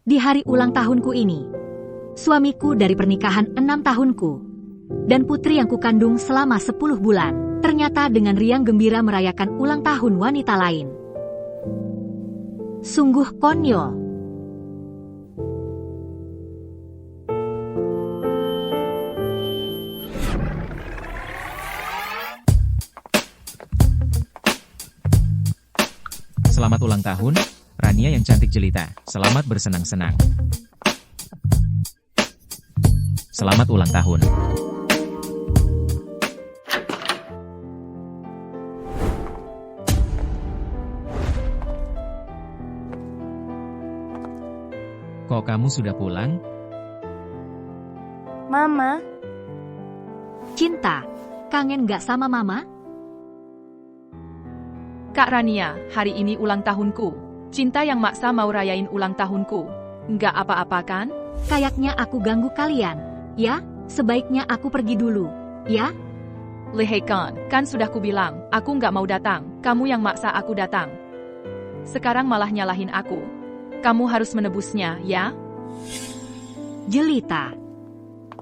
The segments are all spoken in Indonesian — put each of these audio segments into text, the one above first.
Di hari ulang tahunku ini, suamiku dari pernikahan 6 tahunku, dan putri yang kukandung selama 10 bulan, ternyata dengan riang gembira merayakan ulang tahun wanita lain. Sungguh konyol. Selamat ulang tahun, Rania yang cantik jelita. Selamat bersenang-senang. Selamat ulang tahun. Kok kamu sudah pulang? Mama, Cinta, kangen gak sama mama? Kak Rania, hari ini ulang tahunku. Cinta yang maksa mau rayain ulang tahunku. Nggak apa-apa kan? Kayaknya aku ganggu kalian. Ya, sebaiknya aku pergi dulu. Ya? Lehekan, kan sudah kubilang, aku nggak mau datang. Kamu yang maksa aku datang. Sekarang malah nyalahin aku. Kamu harus menebusnya, ya? Jelita.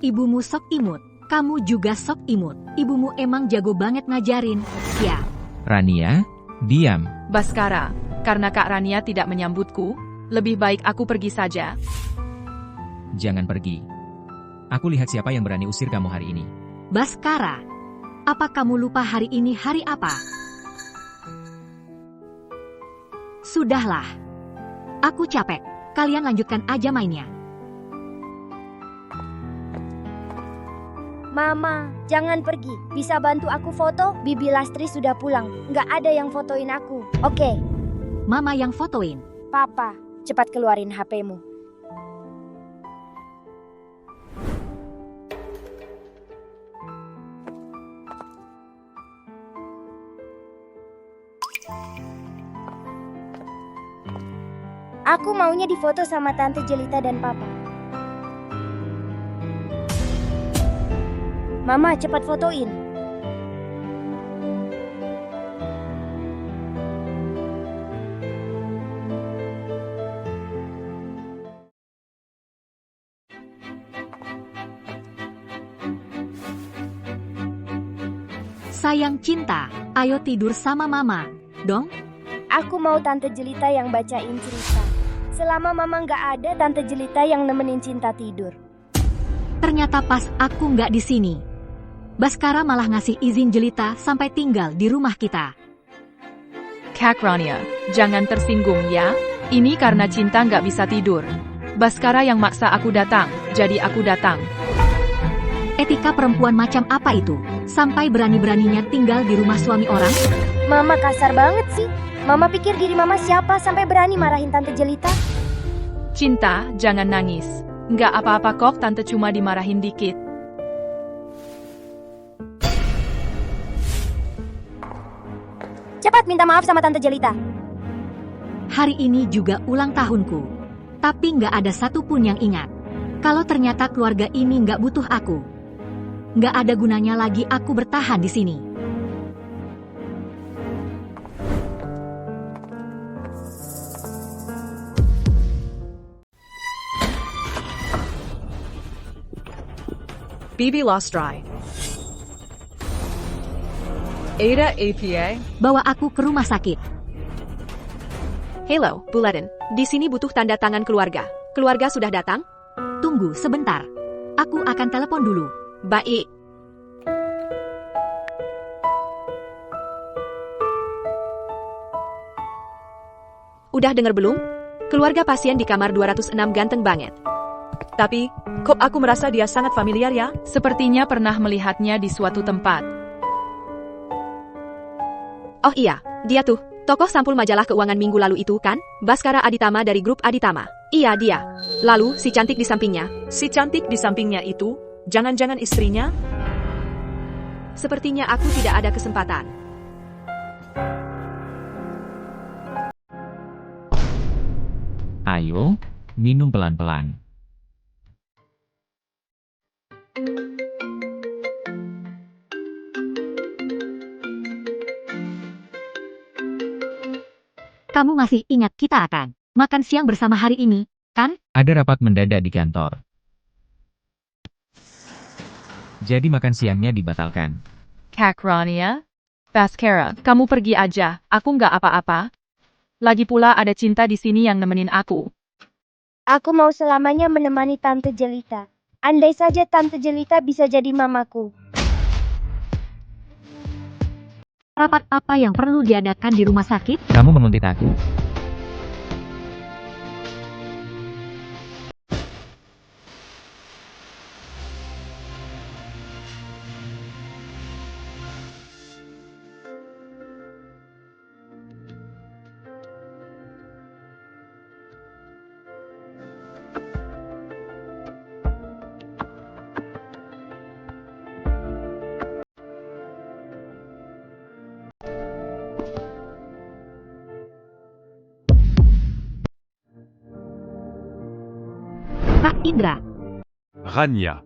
Ibumu sok imut. Kamu juga sok imut. Ibumu emang jago banget ngajarin. Ya. Rania, diam. Baskara, karena Kak Rania tidak menyambutku, lebih baik aku pergi saja. Jangan pergi. Aku lihat siapa yang berani usir kamu hari ini. Baskara, apa kamu lupa hari ini hari apa? Sudahlah. Aku capek. Kalian lanjutkan aja mainnya. Mama, jangan pergi. Bisa bantu aku foto? Bibi Lastri sudah pulang. Nggak ada yang fotoin aku. Oke, Mama yang fotoin. Papa, cepat keluarin HP-mu. Aku maunya difoto sama Tante Jelita dan Papa. Mama, cepat fotoin. Sayang Cinta, ayo tidur sama mama, dong. Aku mau Tante Jelita yang bacain cerita. Selama Mama nggak ada, Tante Jelita yang nemenin Cinta tidur. Ternyata pas aku nggak di sini, Baskara malah ngasih izin Jelita sampai tinggal di rumah kita. Kak Rania, jangan tersinggung ya. Ini karena Cinta nggak bisa tidur. Baskara yang maksa aku datang, jadi aku datang. Etika perempuan macam apa itu? Sampai berani-beraninya tinggal di rumah suami orang? Mama kasar banget sih. Mama pikir diri Mama siapa sampai berani marahin Tante Jelita? Cinta, jangan nangis. Nggak apa-apa kok, Tante cuma dimarahin dikit. Cepat minta maaf sama Tante Jelita. Hari ini juga ulang tahunku. Tapi nggak ada satupun yang ingat. Kalau ternyata keluarga ini nggak butuh aku, nggak ada gunanya lagi aku bertahan di sini. Bibi Lastri. Ada APA. Bawa aku ke rumah sakit. Hello, Bulletin. Di sini butuh tanda tangan keluarga. Keluarga sudah datang? Tunggu sebentar. Aku akan telepon dulu. Baik. Udah dengar belum? Keluarga pasien di kamar 206 ganteng banget. Tapi, kok aku merasa dia sangat familiar ya? Sepertinya pernah melihatnya di suatu tempat. Oh iya, dia tuh. Tokoh sampul majalah keuangan minggu lalu itu kan? Baskara Aditama dari grup Aditama. Iya dia. Lalu si cantik di sampingnya. Si cantik di sampingnya itu, jangan-jangan istrinya? Sepertinya aku tidak ada kesempatan. Ayo, minum pelan-pelan. Kamu masih ingat kita akan makan siang bersama hari ini? kan? Ada rapat mendadak di kantor. Jadi makan siangnya dibatalkan. Kak Rania? Baskara, kamu pergi aja, aku nggak apa-apa. Lagi pula ada Cinta di sini yang nemenin aku. Aku mau selamanya menemani Tante Jelita. Andai saja Tante Jelita bisa jadi mamaku. Rapat apa yang perlu diadakan di rumah sakit? Kamu menguntit aku. Kak Indra, Rania,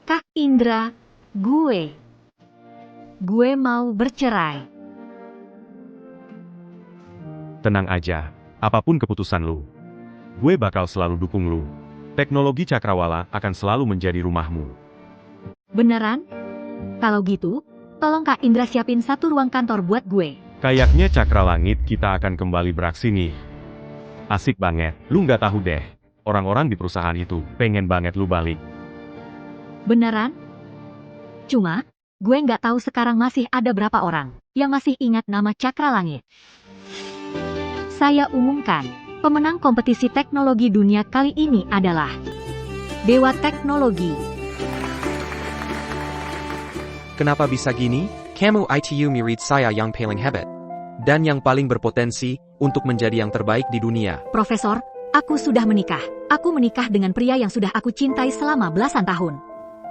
Kak Indra, gue mau bercerai. tenang aja. Apapun keputusan lu, gue bakal selalu dukung lu. Teknologi Cakrawala akan selalu menjadi rumahmu. Beneran? Kalau gitu, tolong Kak Indra siapin satu ruang kantor buat gue. Kayaknya Cakra Langit kita akan kembali beraksi nih. Asik banget, lu nggak tahu deh. Orang-orang di perusahaan itu pengen banget lu balik. Beneran? Cuma, gue nggak tahu sekarang masih ada berapa orang yang masih ingat nama Cakra Langit. Saya umumkan, pemenang kompetisi teknologi dunia kali ini adalah Dewa Teknologi. Kenapa bisa gini? Kamu itu murid saya yang paling hebat. Dan yang paling berpotensi untuk menjadi yang terbaik di dunia. Profesor, aku sudah menikah. Aku menikah dengan pria yang sudah aku cintai selama belasan tahun.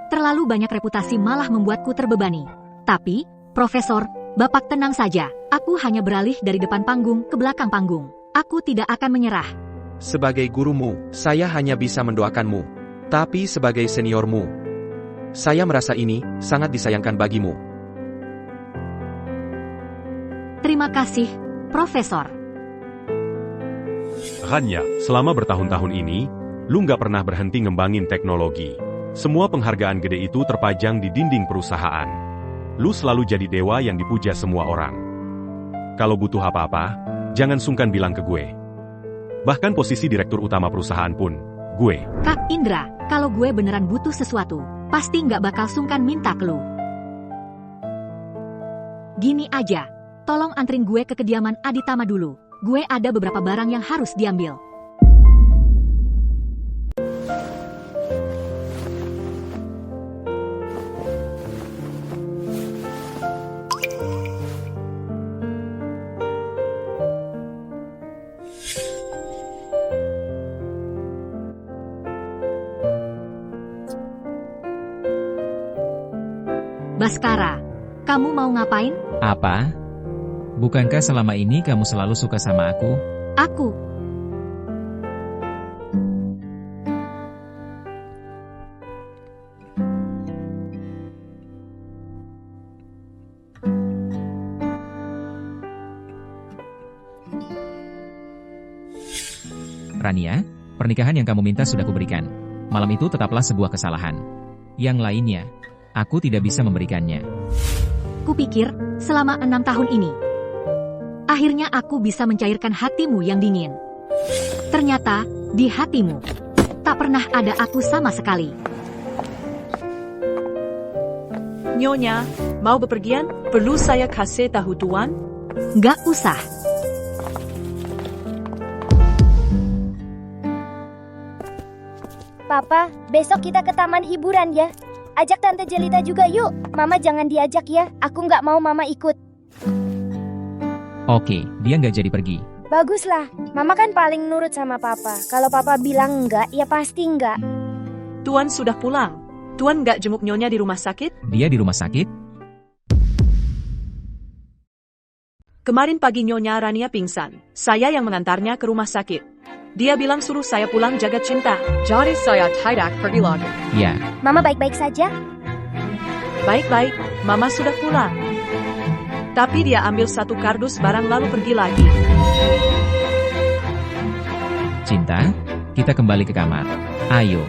Terlalu banyak reputasi malah membuatku terbebani. Tapi, Profesor, Bapak tenang saja. Aku hanya beralih dari depan panggung ke belakang panggung. Aku tidak akan menyerah. Sebagai gurumu, saya hanya bisa mendoakanmu. Tapi sebagai seniormu, saya merasa ini sangat disayangkan bagimu. Terima kasih, Profesor. Rania, selama bertahun-tahun ini, lu nggak pernah berhenti ngembangin teknologi. Semua penghargaan gede itu terpajang di dinding perusahaan. Lu selalu jadi dewa yang dipuja semua orang. Kalau butuh apa-apa, jangan sungkan bilang ke gue. Bahkan posisi direktur utama perusahaan pun, gue. Kak Indra, kalau gue beneran butuh sesuatu, pasti nggak bakal sungkan minta ke lu. Gini aja, tolong antrin gue ke kediaman Aditama dulu. Gue ada beberapa barang yang harus diambil. Baskara, kamu mau ngapain? Apa? Bukankah selama ini kamu selalu suka sama aku? Aku. Rania, pernikahan yang kamu minta sudah kuberikan. Malam itu tetaplah sebuah kesalahan. Yang lainnya, aku tidak bisa memberikannya. Kupikir, selama 6 tahun ini, akhirnya aku bisa mencairkan hatimu yang dingin. Ternyata, di hatimu, tak pernah ada aku sama sekali. Nyonya, mau bepergian? Perlu saya kasih tahu tuan? Nggak usah. Papa, besok kita ke taman hiburan ya. Ajak Tante Jelita juga yuk. Mama jangan diajak ya. Aku nggak mau Mama ikut. Oke, dia nggak jadi pergi. Baguslah. Mama kan paling nurut sama Papa. Kalau Papa bilang enggak, ya pasti enggak. Tuan sudah pulang. Tuan nggak jenguk Nyonya di rumah sakit? Dia di rumah sakit? Kemarin pagi Nyonya Rania pingsan. Saya yang mengantarnya ke rumah sakit. Dia bilang suruh saya pulang jaga Cinta. Jadi saya tidak pergi lagi. Ya, Mama baik-baik saja? Baik-baik, Mama sudah pulang. Tapi dia ambil satu kardus barang lalu pergi lagi. Cinta, kita kembali ke kamar. Ayo.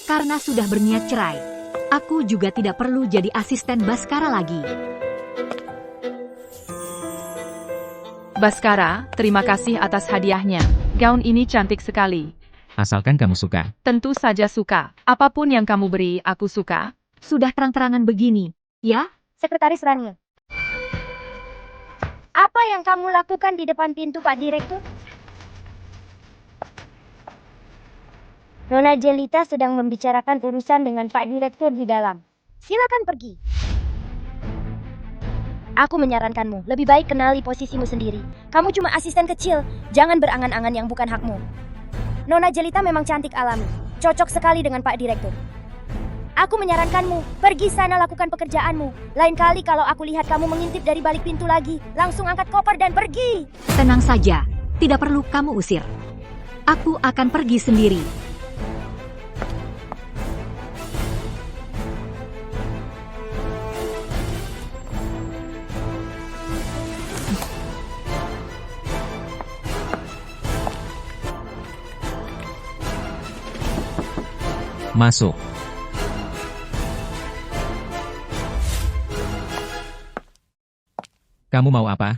Karena sudah berniat cerai, aku juga tidak perlu jadi asisten Baskara lagi. Baskara, terima kasih atas hadiahnya. Gaun ini cantik sekali. Asalkan kamu suka. Tentu saja suka. Apapun yang kamu beri, aku suka. Sudah terang-terangan begini, ya? Sekretaris Rania. Apa yang kamu lakukan di depan pintu, Pak Direktur? Nona Jelita sedang membicarakan urusan dengan Pak Direktur di dalam. Silakan pergi. Aku menyarankanmu, lebih baik kenali posisimu sendiri. Kamu cuma asisten kecil, jangan berangan-angan yang bukan hakmu. Nona Jelita memang cantik alami, cocok sekali dengan Pak Direktur. Aku menyarankanmu, pergi sana lakukan pekerjaanmu. Lain kali kalau aku lihat kamu mengintip dari balik pintu lagi, langsung angkat koper dan pergi. Tenang saja, tidak perlu kamu usir. Aku akan pergi sendiri. Masuk. Kamu mau apa?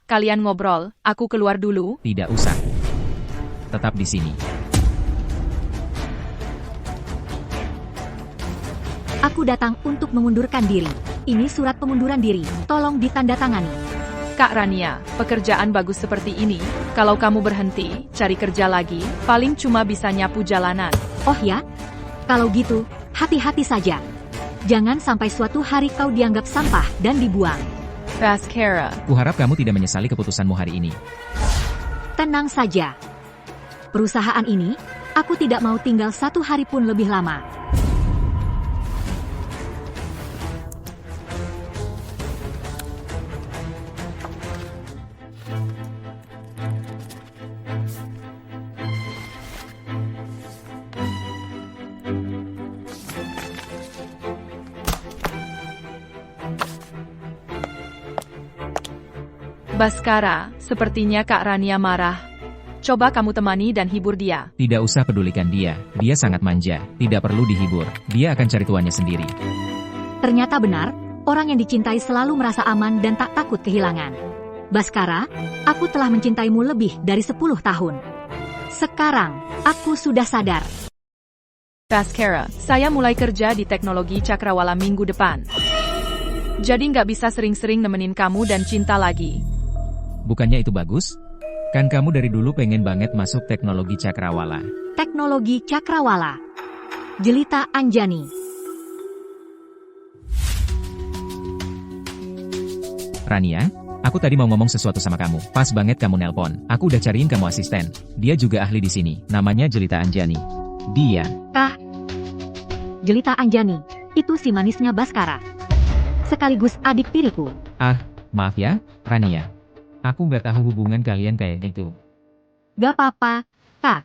Kalian ngobrol, aku keluar dulu. Tidak usah. Tetap di sini. Aku datang untuk mengundurkan diri. Ini surat pengunduran diri, tolong ditandatangani. Kak Rania, pekerjaan bagus seperti ini. Kalau kamu berhenti, cari kerja lagi, paling cuma bisa nyapu jalanan. Oh ya? Kalau gitu, hati-hati saja. Jangan sampai suatu hari kau dianggap sampah dan dibuang. Baskara, Kuharap kamu tidak menyesali keputusanmu hari ini. Tenang saja. Perusahaan ini, aku tidak mau tinggal satu hari pun lebih lama. Baskara, sepertinya Kak Rania marah. Coba kamu temani dan hibur dia. Tidak usah pedulikan dia. Dia sangat manja. Tidak perlu dihibur. Dia akan cari tuannya sendiri. Ternyata benar, orang yang dicintai selalu merasa aman dan tak takut kehilangan. Baskara, aku telah mencintaimu lebih dari 10 tahun. Sekarang, aku sudah sadar. Baskara, saya mulai kerja di teknologi Cakrawala minggu depan. Jadi nggak bisa sering-sering nemenin kamu dan cinta lagi. Bukannya itu bagus? Kan kamu dari dulu pengen banget masuk teknologi Cakrawala. Teknologi Cakrawala. Jelita Anjani. Rania, aku tadi mau ngomong sesuatu sama kamu. Pas banget kamu nelpon. Aku udah cariin kamu asisten. Dia juga ahli di sini. Namanya Jelita Anjani. Dia. Jelita Anjani. Itu si manisnya Baskara. Sekaligus adik tiriku. Maaf ya, Rania. Aku nggak tahu hubungan kalian kayak gitu. Gak apa-apa, Kak.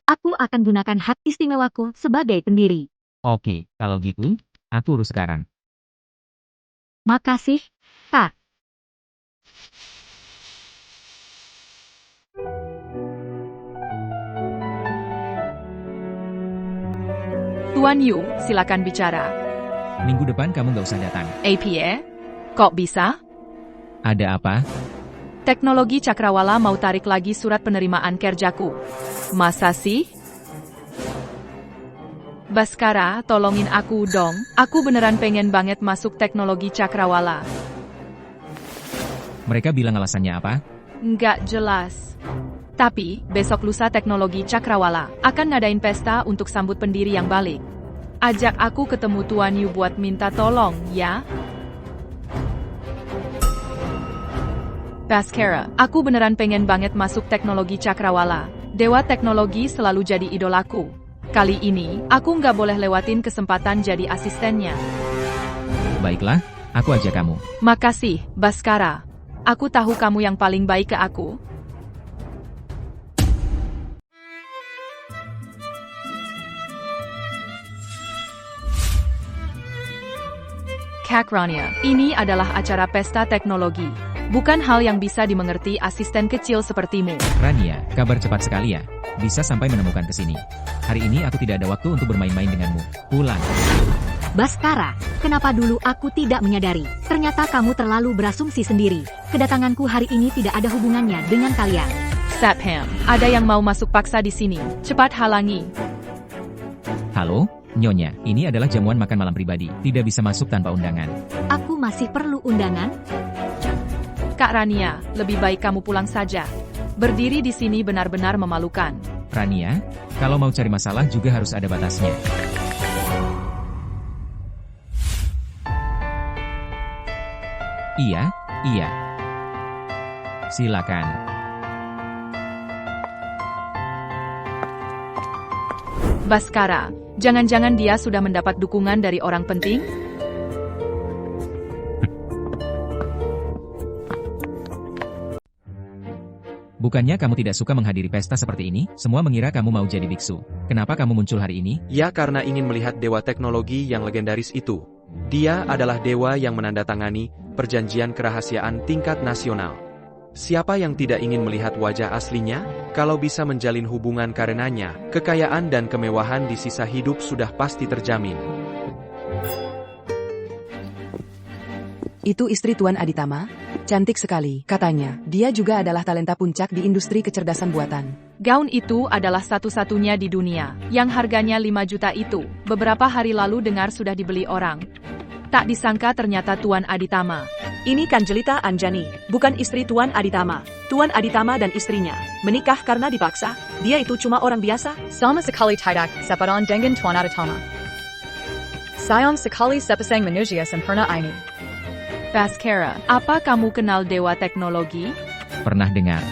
Aku akan gunakan hak istimewaku sebagai pendiri. Oke, kalau gitu, aku urus sekarang. Makasih, Kak. Tuan Yu, silakan bicara. Minggu depan kamu nggak usah datang. APA? Kok bisa? Ada apa? Teknologi Cakrawala mau tarik lagi surat penerimaan kerjaku. Masa sih? Baskara, tolongin aku dong. Aku beneran pengen banget masuk teknologi Cakrawala. Mereka bilang alasannya apa? Nggak jelas. Tapi, besok lusa teknologi Cakrawala akan ngadain pesta untuk sambut pendiri yang balik. Ajak aku ketemu Tuan Yu buat minta tolong, ya? Baskara, aku beneran pengen banget masuk teknologi Cakrawala. Dewa teknologi selalu jadi idolaku. Kali ini, aku nggak boleh lewatin kesempatan jadi asistennya. Baiklah, aku ajak kamu. Makasih, Baskara. Aku tahu kamu yang paling baik ke aku. Kak Rania, ini adalah acara pesta teknologi. Bukan hal yang bisa dimengerti asisten kecil sepertimu. Rania, kabar cepat sekali ya. Bisa sampai menemukan ke sini. Hari ini aku tidak ada waktu untuk bermain-main denganmu. Pulang. Baskara, kenapa dulu aku tidak menyadari? Ternyata kamu terlalu berasumsi sendiri. Kedatanganku hari ini tidak ada hubungannya dengan kalian. Sapham, ada yang mau masuk paksa di sini. Cepat halangi. Halo, Nyonya, ini adalah jamuan makan malam pribadi. Tidak bisa masuk tanpa undangan. Aku masih perlu undangan? Kak Rania, lebih baik kamu pulang saja. Berdiri di sini benar-benar memalukan. Rania, kalau mau cari masalah juga harus ada batasnya. Iya. Silakan. Baskara, jangan-jangan dia sudah mendapat dukungan dari orang penting? Bukannya kamu tidak suka menghadiri pesta seperti ini? Semua mengira kamu mau jadi biksu. Kenapa kamu muncul hari ini? Ya karena ingin melihat dewa teknologi yang legendaris itu. Dia adalah dewa yang menandatangani perjanjian kerahasiaan tingkat nasional. Siapa yang tidak ingin melihat wajah aslinya? Kalau bisa menjalin hubungan karenanya, kekayaan dan kemewahan di sisa hidup sudah pasti terjamin. Itu istri Tuan Aditama? Cantik sekali, katanya. Dia juga adalah talenta puncak di industri kecerdasan buatan. Gaun itu adalah satu-satunya di dunia, yang harganya 5 juta itu. Beberapa hari lalu dengar sudah dibeli orang. Tak disangka ternyata Tuan Aditama. Ini kan Jelita Anjani, bukan istri Tuan Aditama. Tuan Aditama dan istrinya menikah karena dipaksa. Dia itu cuma orang biasa. Sama sekali tidak sepadan dengan Tuan Aditama. Sayang sekali sepasang manusia sempurna ini. Baskara, apa kamu kenal dewa teknologi? Pernah dengar.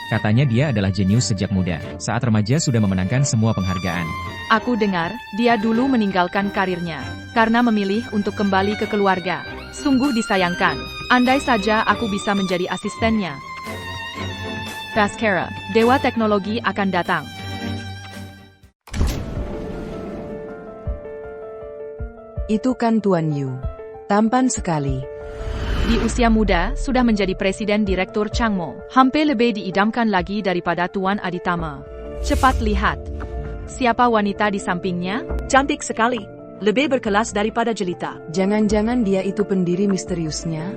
Katanya dia adalah jenius sejak muda. Saat remaja sudah memenangkan semua penghargaan. Aku dengar, dia dulu meninggalkan karirnya, karena memilih untuk kembali ke keluarga. Sungguh disayangkan. Andai saja aku bisa menjadi asistennya. Baskara, dewa teknologi akan datang. Itu kan Tuan Yu. Tampan sekali. Di usia muda, sudah menjadi presiden direktur Changmo. Hampir lebih diidamkan lagi daripada Tuan Aditama. Cepat lihat. Siapa wanita di sampingnya? Cantik sekali. Lebih berkelas daripada Jelita. Jangan-jangan dia itu pendiri misteriusnya?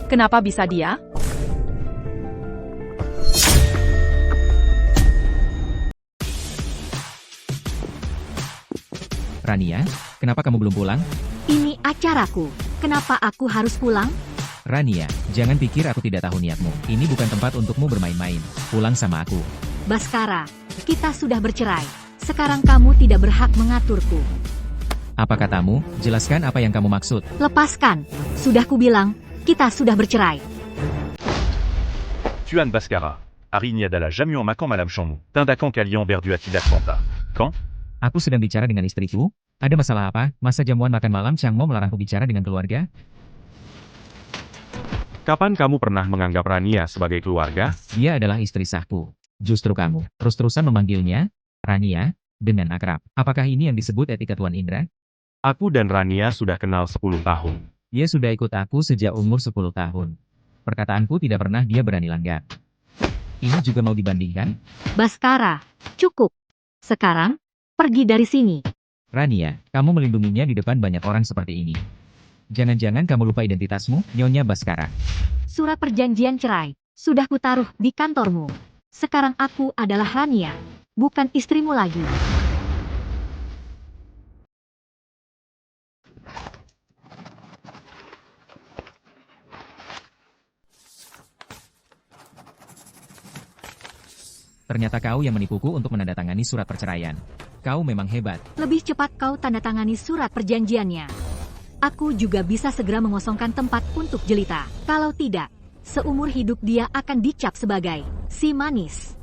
Kenapa bisa dia? Rania, kenapa kamu belum pulang? Ini acaraku. Kenapa aku harus pulang? Rania, jangan pikir aku tidak tahu niatmu. Ini bukan tempat untukmu bermain-main. Pulang sama aku. Baskara, kita sudah bercerai. Sekarang kamu tidak berhak mengaturku. Apa katamu? Jelaskan apa yang kamu maksud. Lepaskan. Sudah kubilang, kita sudah bercerai. Tuan Baskara. Arigne dalla jamion makan Madame Changmo. Tindakan kalian berdua tidak konta. Quand? Aku sedang bicara dengan istriku. Ada masalah apa? Masa jamuan makan malam Changmo melarangku bicara dengan keluarga? Kapan kamu pernah menganggap Rania sebagai keluarga? Dia adalah istri sahku. Justru kamu terus-terusan memanggilnya Rania dengan akrab. Apakah ini yang disebut etika Tuan Indra? Aku dan Rania sudah kenal 10 tahun. Dia sudah ikut aku sejak umur 10 tahun. Perkataanku tidak pernah dia berani langgar. Ini juga mau dibandingkan? Baskara, cukup. Sekarang, pergi dari sini. Rania, kamu melindunginya di depan banyak orang seperti ini. Jangan-jangan kamu lupa identitasmu, Nyonya Baskara. Surat perjanjian cerai sudah kutaruh di kantormu. Sekarang aku adalah Rania, bukan istrimu lagi. Ternyata kau yang menipuku untuk menandatangani surat perceraian. Kau memang hebat. Lebih cepat kau tanda tangani surat perjanjiannya. Aku juga bisa segera mengosongkan tempat untuk Jelita. Kalau tidak, seumur hidup dia akan dicap sebagai si manis.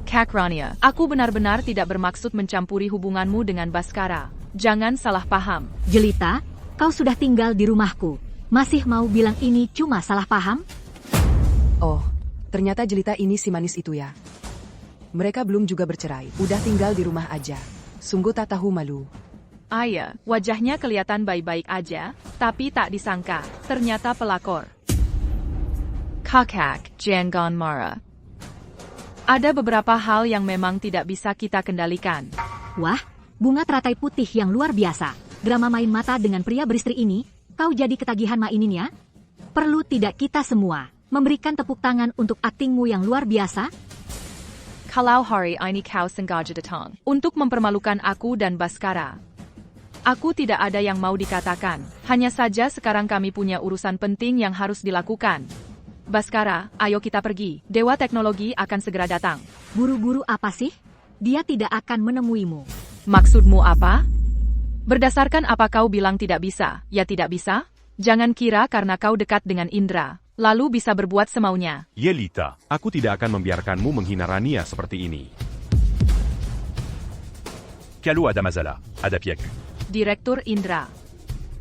Kak Rania, aku benar-benar tidak bermaksud mencampuri hubunganmu dengan Baskara. Jangan salah paham. Jelita, kau sudah tinggal di rumahku. Masih mau bilang ini cuma salah paham? Oh, ternyata Jelita ini si manis itu ya. Mereka belum juga bercerai, udah tinggal di rumah aja. Sungguh tak tahu malu. Aya, wajahnya kelihatan baik-baik aja, tapi tak disangka, ternyata pelakor. Kakak, jangan marah. Ada beberapa hal yang memang tidak bisa kita kendalikan. Wah, bunga teratai putih yang luar biasa. Drama main mata dengan pria beristri ini, kau jadi ketagihan maininnya? Perlu tidak kita semua memberikan tepuk tangan untuk aktingmu yang luar biasa? Kalau hari ini kau sengaja datang untuk mempermalukan aku dan Baskara. Aku tidak ada yang mau dikatakan, hanya saja sekarang kami punya urusan penting yang harus dilakukan. Baskara, ayo kita pergi, Dewa Teknologi akan segera datang. Buru-buru apa sih? Dia tidak akan menemuimu. Maksudmu apa? Berdasarkan apa kau bilang tidak bisa, ya tidak bisa? Jangan kira karena kau dekat dengan Indra, lalu bisa berbuat semaunya. Yelita, aku tidak akan membiarkanmu menghina Rania seperti ini. Kalu Adamazala, Adapiaku. Direktur Indra.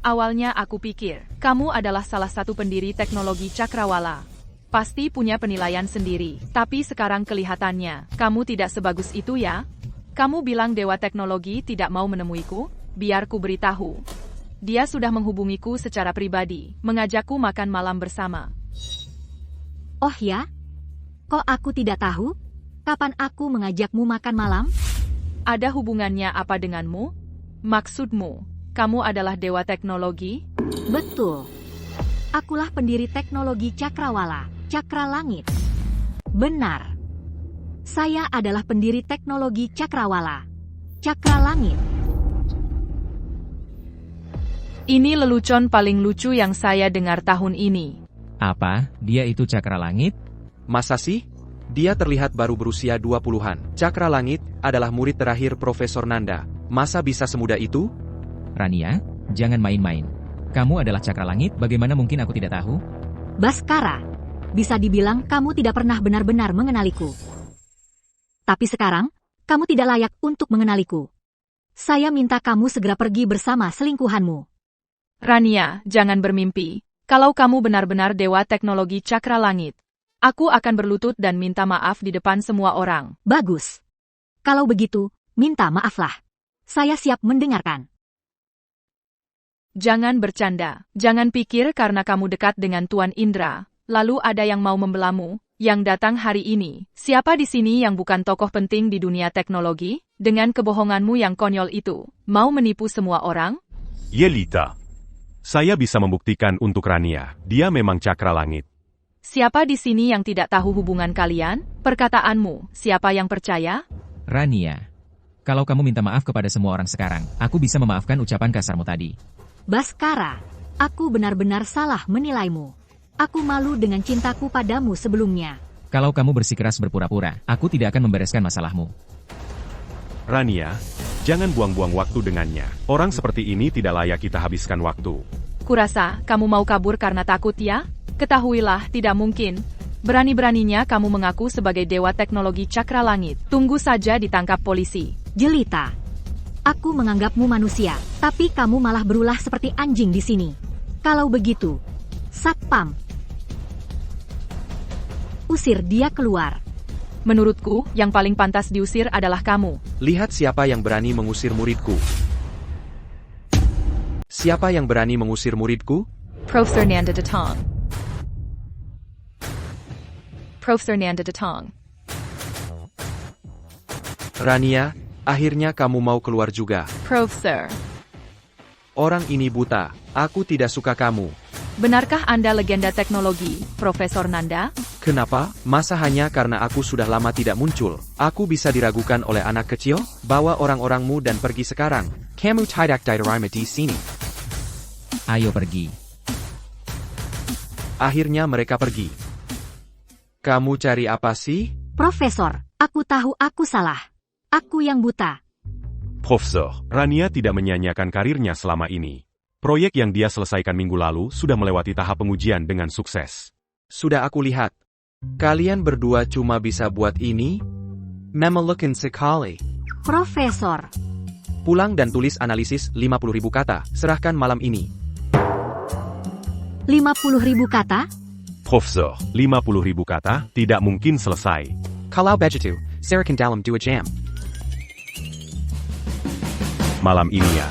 Awalnya aku pikir, kamu adalah salah satu pendiri teknologi Cakrawala. Pasti punya penilaian sendiri, tapi sekarang kelihatannya, kamu tidak sebagus itu ya? Kamu bilang Dewa Teknologi tidak mau menemuiku? Biar ku beritahu. Dia sudah menghubungiku secara pribadi, mengajakku makan malam bersama. Oh ya? Kok aku tidak tahu? Kapan aku mengajakmu makan malam? Ada hubungannya apa denganmu? Maksudmu, kamu adalah Dewa Teknologi? Betul. Akulah pendiri teknologi Cakrawala, Cakra Langit. Benar. Saya adalah pendiri teknologi Cakrawala, Cakra Langit. Ini lelucon paling lucu yang saya dengar tahun ini. Apa, dia itu Cakra Langit? Masa sih? Dia terlihat baru berusia 20-an. Cakra Langit adalah murid terakhir Profesor Nanda. Masa bisa semudah itu? Rania, jangan main-main. Kamu adalah Cakra Langit, bagaimana mungkin aku tidak tahu? Baskara, bisa dibilang kamu tidak pernah benar-benar mengenaliku. Tapi sekarang, kamu tidak layak untuk mengenaliku. Saya minta kamu segera pergi bersama selingkuhanmu. Rania, jangan bermimpi. Kalau kamu benar-benar Dewa Teknologi Cakra Langit, aku akan berlutut dan minta maaf di depan semua orang. Bagus. Kalau begitu, minta maaflah. Saya siap mendengarkan. Jangan bercanda. Jangan pikir karena kamu dekat dengan Tuan Indra, lalu ada yang mau membelamu. Yang datang hari ini, siapa di sini yang bukan tokoh penting di dunia teknologi? Dengan kebohonganmu yang konyol itu, mau menipu semua orang? Yelita, saya bisa membuktikan untuk Rania, dia memang Cakra Langit. Siapa di sini yang tidak tahu hubungan kalian? Perkataanmu, siapa yang percaya? Rania, kalau kamu minta maaf kepada semua orang sekarang, aku bisa memaafkan ucapan kasarmu tadi. Baskara, aku benar-benar salah menilaimu. Aku malu dengan cintaku padamu sebelumnya. Kalau kamu bersikeras berpura-pura, aku tidak akan membereskan masalahmu. Rania, jangan buang-buang waktu dengannya. Orang seperti ini tidak layak kita habiskan waktu. Kurasa, kamu mau kabur karena takut ya? Ketahuilah, tidak mungkin. Berani-beraninya kamu mengaku sebagai Dewa Teknologi Cakra Langit. Tunggu saja ditangkap polisi. Jelita, aku menganggapmu manusia, tapi kamu malah berulah seperti anjing di sini. Kalau begitu, Satpam, usir dia keluar. Menurutku, yang paling pantas diusir adalah kamu. Lihat siapa yang berani mengusir muridku. Siapa yang berani mengusir muridku? Profesor Nanda datang. Profesor Nanda datang. Rania, akhirnya kamu mau keluar juga. Profesor. Orang ini buta. Aku tidak suka kamu. Benarkah Anda legenda teknologi, Profesor Nanda? Kenapa? Masa hanya karena aku sudah lama tidak muncul, aku bisa diragukan oleh anak kecil? Bawa orang-orangmu dan pergi sekarang. Kamu tidak diterima di sini. Ayo pergi. Akhirnya mereka pergi. Kamu cari apa sih? Profesor, aku tahu aku salah. Aku yang buta. Profesor, Rania tidak menyanyiakan karirnya selama ini. Proyek yang dia selesaikan minggu lalu sudah melewati tahap pengujian dengan sukses. Sudah aku lihat. Kalian berdua cuma bisa buat ini? Memelukin sekali. Profesor. Pulang dan tulis analisis 50.000 kata. Serahkan malam ini. 50.000 kata? Profesor, 50.000 kata tidak mungkin selesai. Kalau begitu, serahkan dalam 2 jam. Malam ini ya,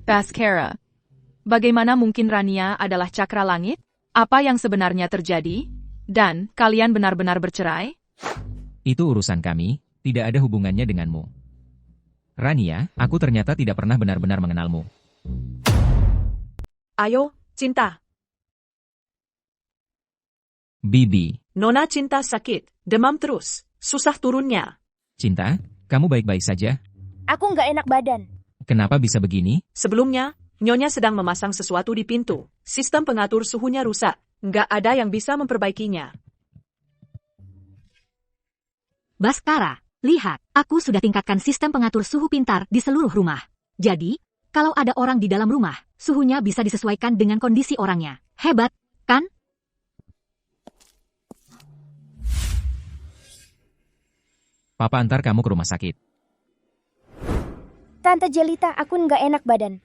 Baskara. Bagaimana mungkin Rania adalah cakra langit? Apa yang sebenarnya terjadi? Dan, kalian benar-benar bercerai? Itu urusan kami, tidak ada hubungannya denganmu. Rania, aku ternyata tidak pernah benar-benar mengenalmu. Ayo, Cinta. Bibi. Nona Cinta sakit, demam terus, susah turunnya. Cinta, kamu baik-baik saja? Aku nggak enak badan. Kenapa bisa begini? Sebelumnya, Nyonya sedang memasang sesuatu di pintu. Sistem pengatur suhunya rusak. Nggak ada yang bisa memperbaikinya. Baskara, lihat, aku sudah tingkatkan sistem pengatur suhu pintar di seluruh rumah. Jadi, kalau ada orang di dalam rumah, suhunya bisa disesuaikan dengan kondisi orangnya. Hebat, kan? Papa antar kamu ke rumah sakit. Tante Jelita, aku nggak enak badan.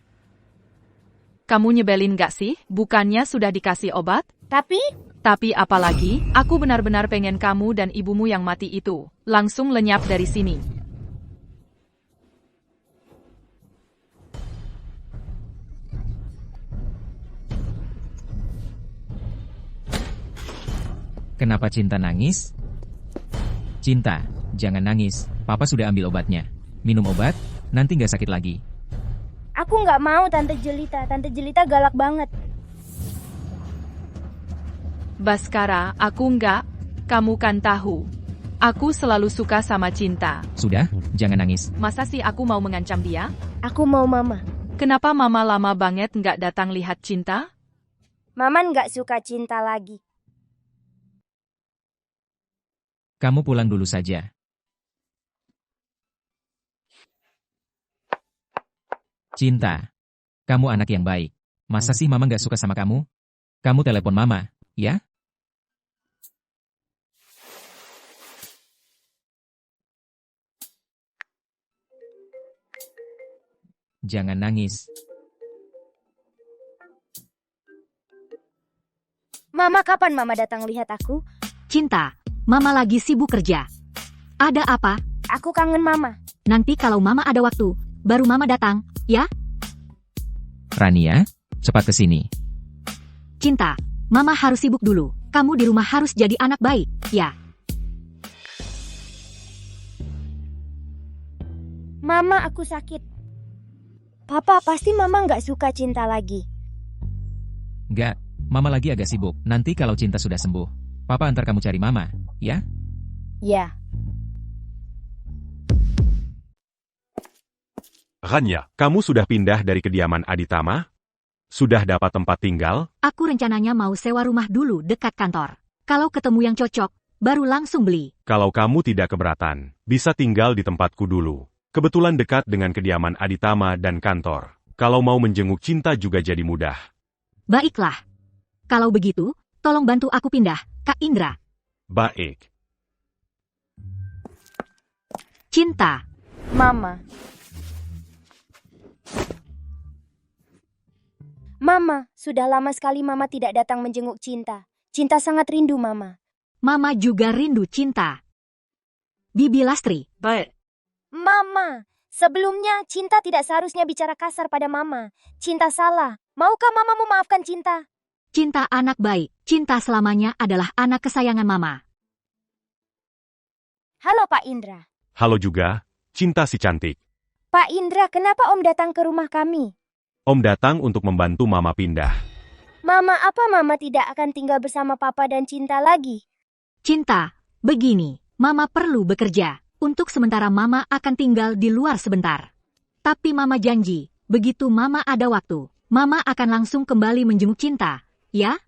Kamu nyebelin gak sih? Bukannya sudah dikasih obat? Tapi apalagi, aku benar-benar pengen kamu dan ibumu yang mati itu langsung lenyap dari sini. Kenapa Cinta nangis? Cinta, jangan nangis. Papa sudah ambil obatnya. Minum obat, nanti nggak sakit lagi. aku nggak mau Tante Jelita. Tante Jelita galak banget. Baskara, aku enggak. Kamu kan tahu. Aku selalu suka sama Cinta. Sudah, jangan nangis. Masa sih aku mau mengancam dia? Aku mau Mama. Kenapa Mama lama banget nggak datang lihat Cinta? Mama nggak suka Cinta lagi. Kamu pulang dulu saja. Cinta, kamu anak yang baik. Masa sih Mama nggak suka sama kamu? Kamu telepon Mama, ya? Jangan nangis. Mama, kapan Mama datang lihat aku? Cinta, Mama lagi sibuk kerja. Ada apa? Aku kangen Mama. Nanti kalau Mama ada waktu, baru Mama datang, ya? Rania, cepat ke sini. Cinta, Mama harus sibuk dulu. Kamu di rumah harus jadi anak baik, ya? Mama, aku sakit. Papa, pasti Mama nggak suka Cinta lagi. Nggak, Mama lagi agak sibuk. Nanti kalau Cinta sudah sembuh, Papa antar kamu cari Mama, ya? Ya. Rania, kamu sudah pindah dari kediaman Aditama? Sudah dapat tempat tinggal? Aku rencananya mau sewa rumah dulu dekat kantor. Kalau ketemu yang cocok, baru langsung beli. Kalau kamu tidak keberatan, bisa tinggal di tempatku dulu. Kebetulan dekat dengan kediaman Aditama dan kantor. Kalau mau menjenguk Cinta juga jadi mudah. Baiklah. Kalau begitu, tolong bantu aku pindah, Kak Indra. Baik. Cinta. Mama. Mama, sudah lama sekali Mama tidak datang menjenguk Cinta. Cinta sangat rindu Mama. Mama juga rindu Cinta. Bibi Lastri. Baik. Mama, sebelumnya Cinta tidak seharusnya bicara kasar pada Mama. Cinta salah. Maukah Mama memaafkan Cinta? Cinta anak baik. Cinta selamanya adalah anak kesayangan Mama. Halo Pak Indra. Halo juga, Cinta si cantik. Pak Indra, kenapa Om datang ke rumah kami? Om datang untuk membantu Mama pindah. Mama, apa Mama tidak akan tinggal bersama Papa dan Cinta lagi? Cinta, begini, Mama perlu bekerja. Untuk sementara Mama akan tinggal di luar sebentar. Tapi Mama janji, begitu Mama ada waktu, Mama akan langsung kembali menjenguk Cinta, ya?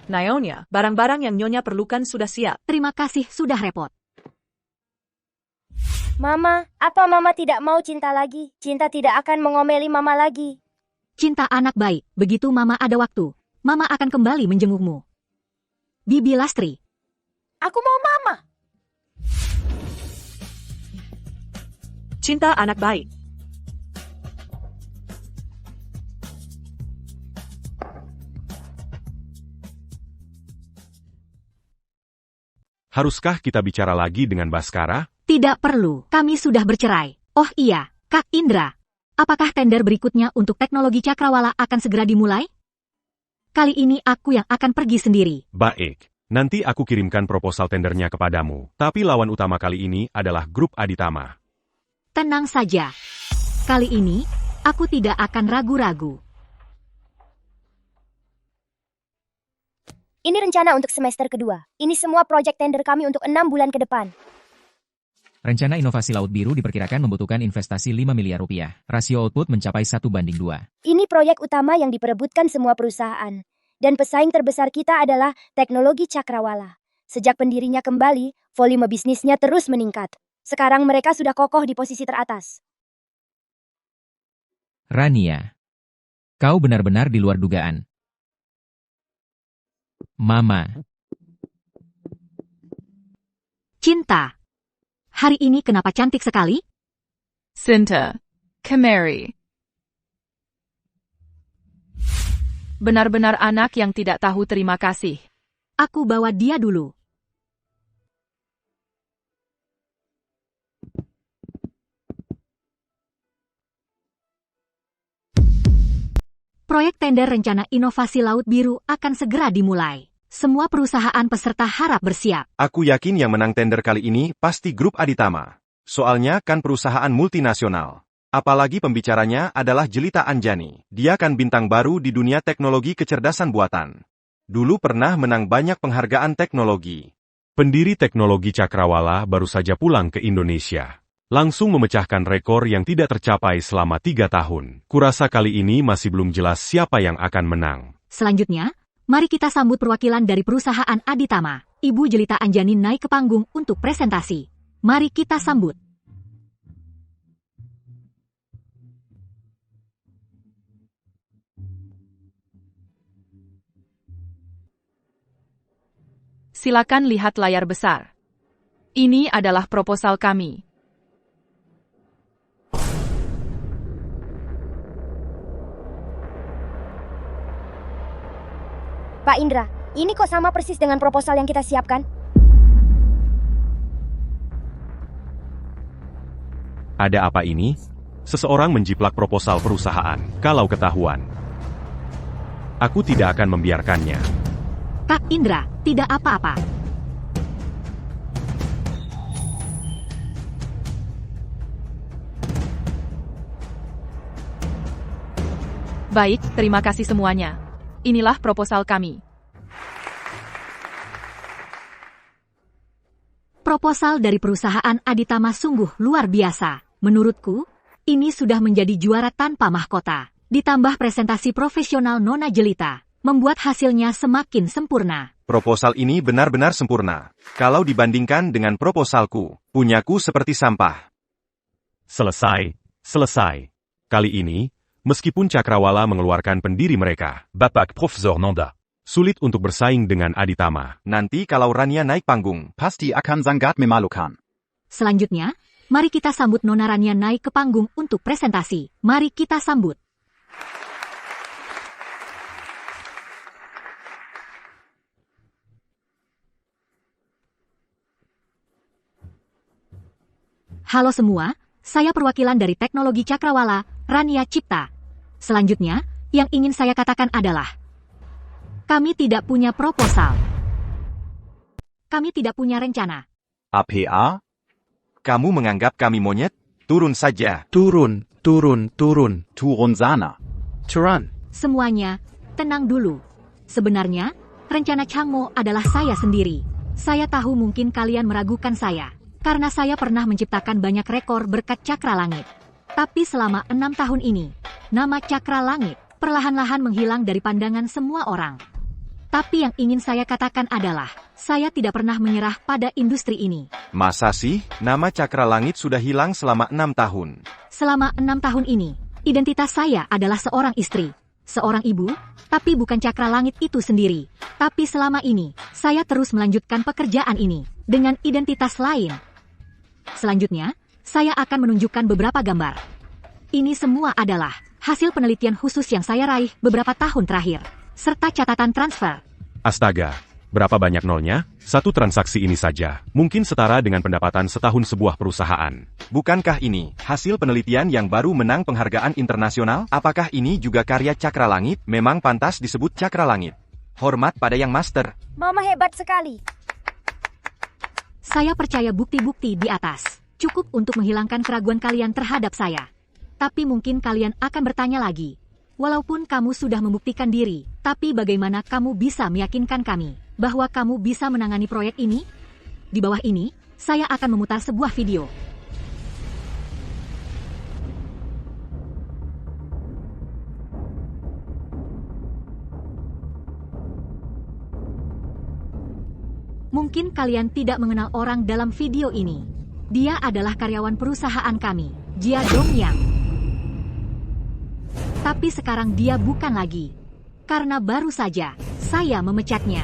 Nyonya, barang-barang yang Nyonya perlukan sudah siap. Terima kasih sudah repot. Mama, apa Mama tidak mau Cinta lagi? Cinta tidak akan mengomeli Mama lagi. Cinta anak baik, begitu Mama ada waktu, Mama akan kembali menjengukmu. Bibi Lastri. Aku mau Mama. Cinta anak baik. Haruskah kita bicara lagi dengan Baskara? Tidak perlu, kami sudah bercerai. Oh iya, Kak Indra. Apakah tender berikutnya untuk teknologi cakrawala akan segera dimulai? Kali ini aku yang akan pergi sendiri. Baik, nanti aku kirimkan proposal tendernya kepadamu. Tapi lawan utama kali ini adalah grup Aditama. Tenang saja. Kali ini, aku tidak akan ragu-ragu. Ini rencana untuk semester kedua. Ini semua proyek tender kami untuk 6 bulan ke depan. Rencana inovasi Laut Biru diperkirakan membutuhkan investasi 5 miliar rupiah. Rasio output mencapai 1:2. Ini proyek utama yang diperebutkan semua perusahaan. Dan pesaing terbesar kita adalah teknologi cakrawala. Sejak pendirinya kembali, volume bisnisnya terus meningkat. Sekarang mereka sudah kokoh di posisi teratas. Rania, kau benar-benar di luar dugaan. Mama. Cinta. Hari ini kenapa cantik sekali? Cinta. Kemari. Benar-benar anak yang tidak tahu terima kasih. Aku bawa dia dulu. Proyek tender rencana inovasi Laut Biru akan segera dimulai. Semua perusahaan peserta harap bersiap. Aku yakin yang menang tender kali ini pasti grup Aditama. Soalnya kan perusahaan multinasional. Apalagi pembicaranya adalah Jelita Anjani. Dia kan bintang baru di dunia teknologi kecerdasan buatan. Dulu pernah menang banyak penghargaan teknologi. Pendiri teknologi cakrawala baru saja pulang ke Indonesia. Langsung memecahkan rekor yang tidak tercapai selama 3 tahun. Kurasa kali ini masih belum jelas siapa yang akan menang. Selanjutnya, mari kita sambut perwakilan dari perusahaan Aditama. Ibu Jelita Anjani naik ke panggung untuk presentasi. Mari kita sambut. Silakan lihat layar besar. Ini adalah proposal kami. Pak Indra, ini kok sama persis dengan proposal yang kita siapkan? Ada apa ini? Seseorang menjiplak proposal perusahaan. Kalau ketahuan, aku tidak akan membiarkannya. Kak Indra, tidak apa-apa. Baik, terima kasih semuanya. Inilah proposal kami. Proposal dari perusahaan Aditama sungguh luar biasa. Menurutku, ini sudah menjadi juara tanpa mahkota. Ditambah presentasi profesional Nona Jelita, membuat hasilnya semakin sempurna. Proposal ini benar-benar sempurna. Kalau dibandingkan dengan proposalku, punyaku seperti sampah. Selesai. Kali ini, meskipun Cakrawala mengeluarkan pendiri mereka, Bapak Profesor Nanda. sulit untuk bersaing dengan Aditama. Nanti kalau Rania naik panggung, pasti akan sangat memalukan. Selanjutnya, mari kita sambut Nona Rania naik ke panggung untuk presentasi. Mari kita sambut. Halo semua, saya perwakilan dari Teknologi Cakrawala, Rania Cipta. Selanjutnya, yang ingin saya katakan adalah, kami tidak punya proposal. Kami tidak punya rencana. APA? Kamu menganggap kami monyet? Turun saja. Turun. Turun sana. Turun. Semuanya, tenang dulu. Sebenarnya, rencana Changmo adalah saya sendiri. Saya tahu mungkin kalian meragukan saya, karena saya pernah menciptakan banyak rekor berkat Cakra Langit. Tapi selama 6 tahun ini, nama Cakra Langit perlahan-lahan menghilang dari pandangan semua orang. Tapi yang ingin saya katakan adalah, saya tidak pernah menyerah pada industri ini. Masa sih? Nama Cakra Langit sudah hilang selama 6 tahun. Selama 6 tahun ini, identitas saya adalah seorang istri, seorang ibu, tapi bukan Cakra Langit itu sendiri. Tapi selama ini, saya terus melanjutkan pekerjaan ini dengan identitas lain. Selanjutnya, saya akan menunjukkan beberapa gambar. Ini semua adalah hasil penelitian khusus yang saya raih beberapa tahun terakhir, serta catatan transfer. Astaga, Berapa banyak nolnya? Satu transaksi ini saja, mungkin setara dengan pendapatan setahun sebuah perusahaan. Bukankah ini hasil penelitian yang baru menang penghargaan internasional? Apakah ini juga karya Cakra Langit? Memang pantas disebut Cakra Langit. Hormat pada yang master. Mama hebat sekali. Saya percaya bukti-bukti di atas cukup untuk menghilangkan keraguan kalian terhadap saya. Tapi mungkin kalian akan bertanya lagi. Walaupun kamu sudah membuktikan diri, tapi bagaimana kamu bisa meyakinkan kami bahwa kamu bisa menangani proyek ini? Di bawah ini, saya akan memutar sebuah video. Mungkin kalian tidak mengenal orang dalam video ini. Dia adalah karyawan perusahaan kami, Jia Dongyang. Tapi sekarang dia bukan lagi. Karena baru saja saya memecatnya.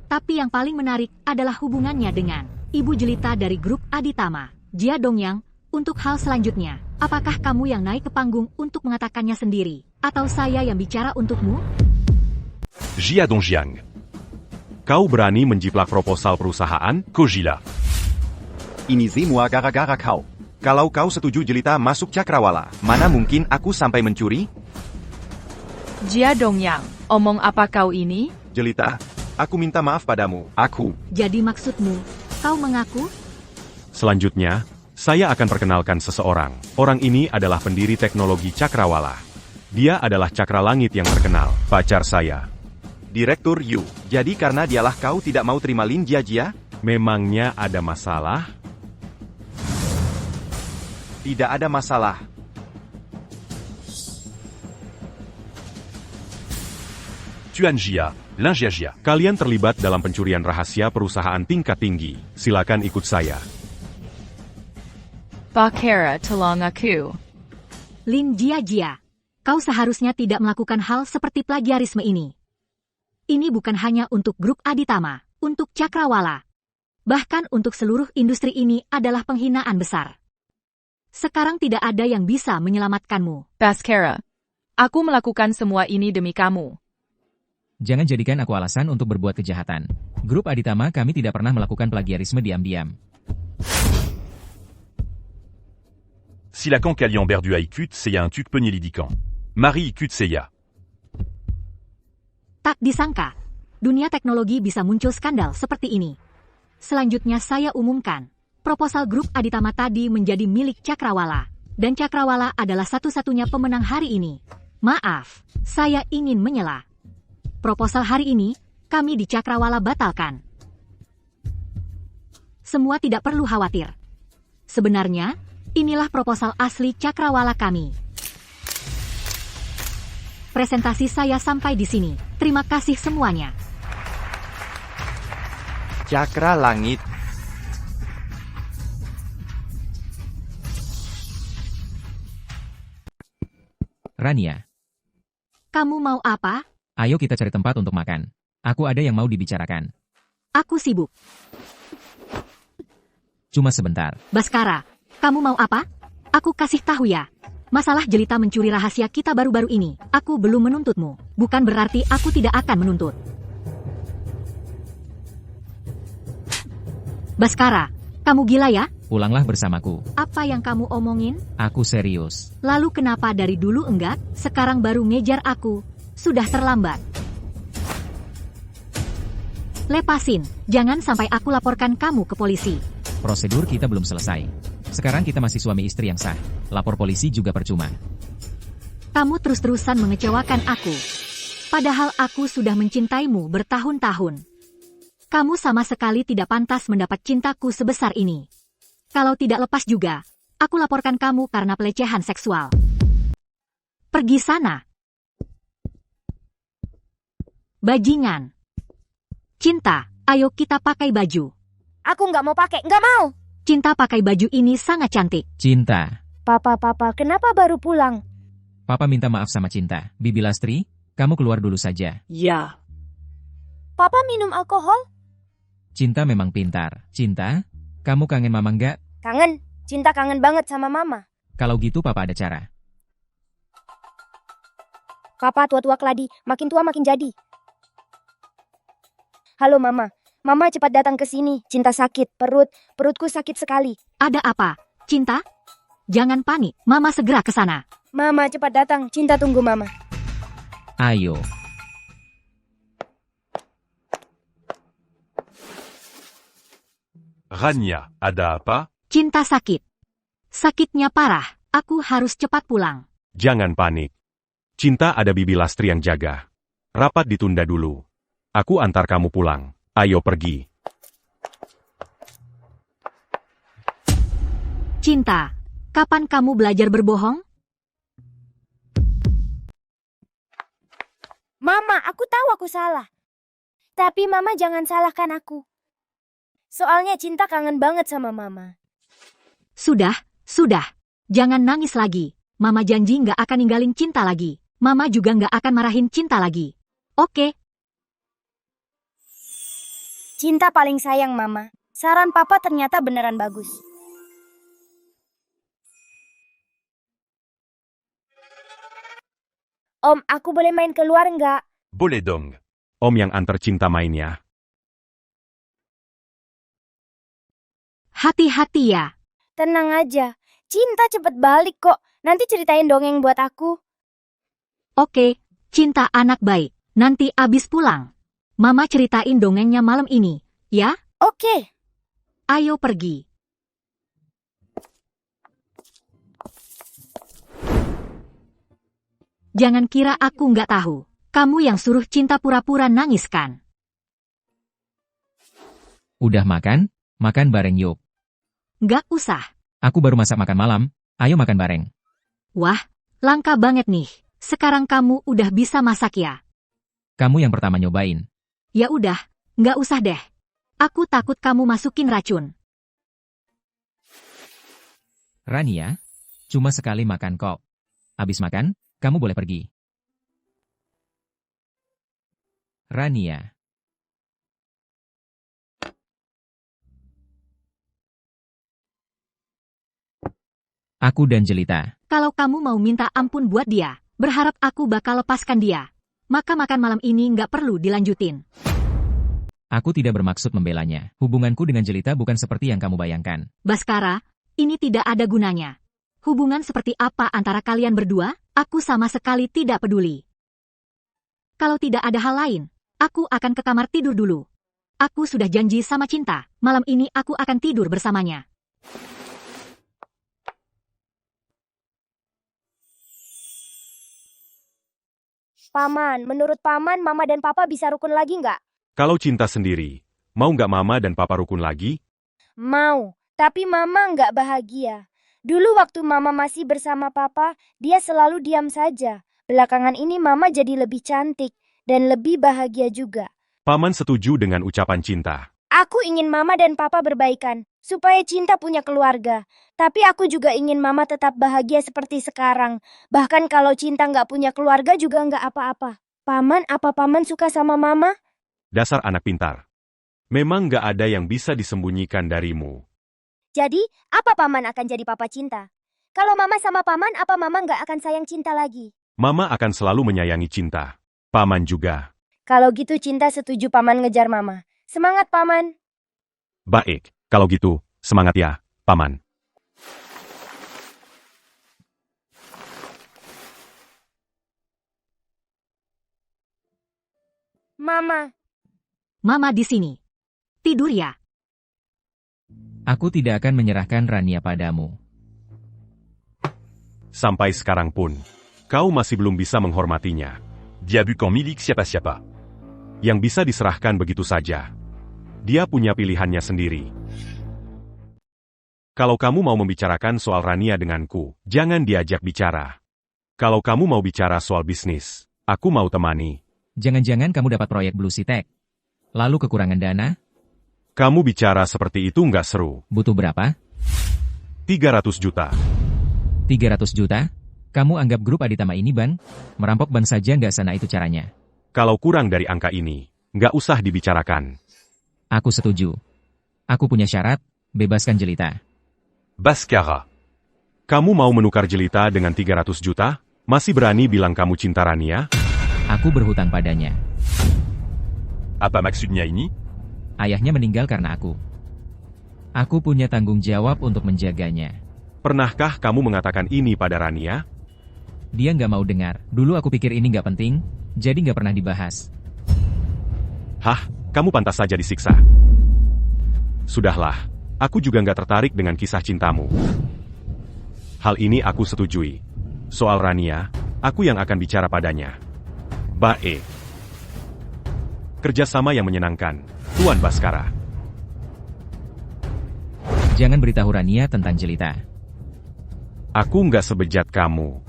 Tapi yang paling menarik adalah hubungannya dengan ibu jelita dari grup Aditama, Jia Dongyang. Untuk hal selanjutnya, apakah kamu yang naik ke panggung untuk mengatakannya sendiri? Atau saya yang bicara untukmu? Jia Dongyang. Kau berani menjiplak proposal perusahaan, Kojila? Ini semua gara-gara kau. Kalau kau setuju Jelita masuk Cakrawala, mana mungkin aku sampai mencuri? Jia Dongyang, omong apa kau ini? Jelita, aku minta maaf padamu. Jadi maksudmu, kau mengaku? Selanjutnya, saya akan perkenalkan seseorang. Orang ini adalah pendiri teknologi Cakrawala. Dia adalah Cakra Langit yang terkenal, pacar saya. Direktur Yu. Jadi karena dialah kau tidak mau terima Lin Jia? Memangnya ada masalah? Tidak ada masalah. Tuan Jia, Lin Jia. Kalian terlibat dalam pencurian rahasia perusahaan tingkat tinggi. Silakan ikut saya. Bakara tolong aku. Lin Jia, kau seharusnya tidak melakukan hal seperti plagiarisme ini. Ini bukan hanya untuk grup Aditama, untuk Cakrawala. Bahkan untuk seluruh industri ini adalah penghinaan besar. Sekarang tidak ada yang bisa menyelamatkanmu. Baskara, aku melakukan semua ini demi kamu. Jangan jadikan aku alasan untuk berbuat kejahatan. Grup Aditama kami tidak pernah melakukan plagiarisme diam-diam. Si Lacan Kalian berdu à ikut, seya un tuk penyelidikan. Mari ikut seya. Tak disangka, dunia teknologi bisa muncul skandal seperti ini. Selanjutnya saya umumkan, proposal grup Aditama tadi menjadi milik Cakrawala. Dan Cakrawala adalah satu-satunya pemenang hari ini. Maaf, saya ingin menyela. Proposal hari ini, kami di Cakrawala batalkan. Semua tidak perlu khawatir. Sebenarnya, inilah proposal asli Cakrawala kami. Presentasi saya sampai di sini. Terima kasih semuanya. Cakra Langit. Rania, Kamu mau apa? ayo kita cari tempat untuk makan. Aku ada yang mau dibicarakan. Aku sibuk. Cuma sebentar. Baskara, kamu mau apa? Aku kasih tahu ya. Masalah Jelita mencuri rahasia kita baru-baru ini. Aku belum menuntutmu. Bukan berarti aku tidak akan menuntut. Baskara, kamu gila ya? Pulanglah bersamaku. Apa yang kamu omongin? Aku serius. Lalu kenapa dari dulu enggak? Sekarang baru ngejar aku. Sudah terlambat. Lepasin. Jangan sampai aku laporkan kamu ke polisi. Prosedur kita belum selesai. Sekarang kita masih suami istri yang sah. Lapor polisi juga percuma. Kamu terus-terusan mengecewakan aku. Padahal aku sudah mencintaimu bertahun-tahun. Kamu sama sekali tidak pantas mendapat cintaku sebesar ini. Kalau tidak lepas juga, aku laporkan kamu karena pelecehan seksual. Pergi sana. Bajingan. Cinta, ayo kita pakai baju. Aku nggak mau pakai, nggak mau. Cinta pakai baju ini sangat cantik. Cinta. Papa, kenapa baru pulang? Papa minta maaf sama Cinta. Bibi Lastri, kamu keluar dulu saja. Ya. Papa minum alkohol? Cinta memang pintar. Cinta, kamu kangen mama nggak? Kangen. Cinta kangen banget sama mama. Kalau gitu papa ada cara. Papa tua-tua keladi, makin tua makin jadi. Halo Mama. Mama cepat datang ke sini. Cinta sakit, perutku sakit sekali. Ada apa? Cinta? Jangan panik, Mama segera ke sana. Mama cepat datang, Cinta tunggu Mama. Ayo. Rania, ada apa? Cinta sakit. Sakitnya parah, aku harus cepat pulang. Jangan panik. Cinta ada Bibi Lastri yang jaga. Rapat ditunda dulu. Aku antar kamu pulang. Ayo pergi. Cinta, kapan kamu belajar berbohong? Mama, aku tahu aku salah. Tapi Mama jangan salahkan aku. Soalnya Cinta kangen banget sama Mama. Sudah. Jangan nangis lagi. Mama janji nggak akan ninggalin Cinta lagi. Mama juga nggak akan marahin Cinta lagi. Oke? Cinta paling sayang Mama. Saran Papa ternyata beneran bagus. Om, aku boleh main keluar nggak? Boleh dong. Om yang antar Cinta main ya. Hati-hati ya. Tenang aja. Cinta cepet balik kok. Nanti ceritain dongeng buat aku. Oke, Cinta anak baik. Nanti abis pulang. Mama ceritain dongengnya malam ini, ya? Oke. Ayo pergi. Jangan kira aku nggak tahu. Kamu yang suruh Cinta pura-pura nangis kan? Udah makan? Makan bareng yuk. Nggak usah. Aku baru masak makan malam. Ayo makan bareng. Wah, langka banget nih. Sekarang kamu udah bisa masak ya? Kamu yang pertama nyobain. Ya udah, nggak usah deh. Aku takut kamu masukin racun. Rania, cuma sekali makan kok. Habis makan, kamu boleh pergi. Rania. Aku dan Jelita. Kalau kamu mau minta ampun buat dia, berharap aku bakal lepaskan dia, maka makan malam ini nggak perlu dilanjutin. Aku tidak bermaksud membelanya. Hubunganku dengan Jelita bukan seperti yang kamu bayangkan. Baskara, ini tidak ada gunanya. Hubungan seperti apa antara kalian berdua, aku sama sekali tidak peduli. Kalau tidak ada hal lain, aku akan ke kamar tidur dulu. Aku sudah janji sama Cinta, malam ini aku akan tidur bersamanya. Paman, menurut Paman, Mama dan Papa bisa rukun lagi nggak? Kalau Cinta sendiri, mau nggak Mama dan Papa rukun lagi? Mau, tapi Mama nggak bahagia. Dulu waktu Mama masih bersama Papa, dia selalu diam saja. Belakangan ini Mama jadi lebih cantik dan lebih bahagia juga. Paman setuju dengan ucapan Cinta. Aku ingin Mama dan Papa berbaikan, supaya Cinta punya keluarga. Tapi aku juga ingin Mama tetap bahagia seperti sekarang. Bahkan kalau Cinta nggak punya keluarga juga nggak apa-apa. Paman, apa Paman suka sama Mama? Dasar anak pintar. Memang nggak ada yang bisa disembunyikan darimu. Jadi, apa Paman akan jadi Papa Cinta? Kalau Mama sama Paman, apa Mama nggak akan sayang Cinta lagi? Mama akan selalu menyayangi Cinta. Paman juga. Kalau gitu Cinta setuju Paman ngejar Mama. Semangat Paman. Baik, kalau gitu, semangat ya, Paman. Mama. Mama di sini. Tidur ya. Aku tidak akan menyerahkan Rania padamu. Sampai sekarang pun, kau masih belum bisa menghormatinya. Dia bukan milik siapa-siapa. Yang bisa diserahkan begitu saja. Dia punya pilihannya sendiri. Kalau kamu mau membicarakan soal Rania denganku, jangan diajak bicara. Kalau kamu mau bicara soal bisnis, aku mau temani. Jangan-jangan kamu dapat proyek Blue Sea Tech. Lalu kekurangan dana? Kamu bicara seperti itu nggak seru. Butuh berapa? 300 juta. 300 juta? Kamu anggap grup Aditama ini ban? Merampok ban saja nggak sana itu caranya. Kalau kurang dari angka ini, nggak usah dibicarakan. Aku setuju. Aku punya syarat, bebaskan Jelita. Baskara. Kamu mau menukar Jelita dengan 300 juta? Masih berani bilang kamu cinta Rania? Aku berhutang padanya. Apa maksudnya ini? Ayahnya meninggal karena aku. Aku punya tanggung jawab untuk menjaganya. Pernahkah kamu mengatakan ini pada Rania? Dia nggak mau dengar. Dulu aku pikir ini nggak penting, jadi nggak pernah dibahas. Hah, kamu pantas saja disiksa. Sudahlah, aku juga nggak tertarik dengan kisah cintamu. Hal ini aku setujui. Soal Rania, aku yang akan bicara padanya. Bae. Kerjasama yang menyenangkan, Tuan Baskara. Jangan beritahu Rania tentang Jelita. Aku nggak sebejat kamu.